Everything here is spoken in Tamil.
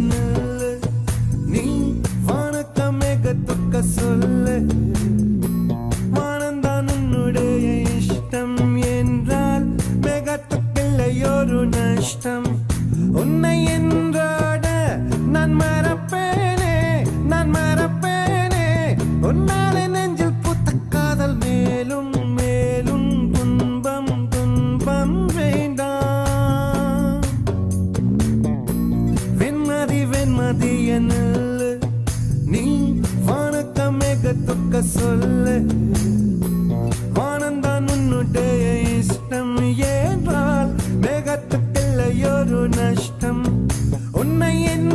நில்லு நீ வணக்கம் மேகத்துக்க சொல்லு வானந்தான் உன்னுடைய இஷ்டம் என்றால் மேகத்துக்கில்லையொரு நஷ்டம் உன்னை என்றாட நான் மறப்பேனே உன்னாலே நெஞ்சில் புத்த காதல் மேலும் மேலும் துன்பம் வேண்டாம் வெண்மதிய நில்லு நீ வணக்கம் மேகத்துக்க சொல்லு வானந்தான் உன்னுடைய இஷ்டம் என்றால் மேகத்துக்கில்லையொரு நஷ்டம் உன்னை என்ன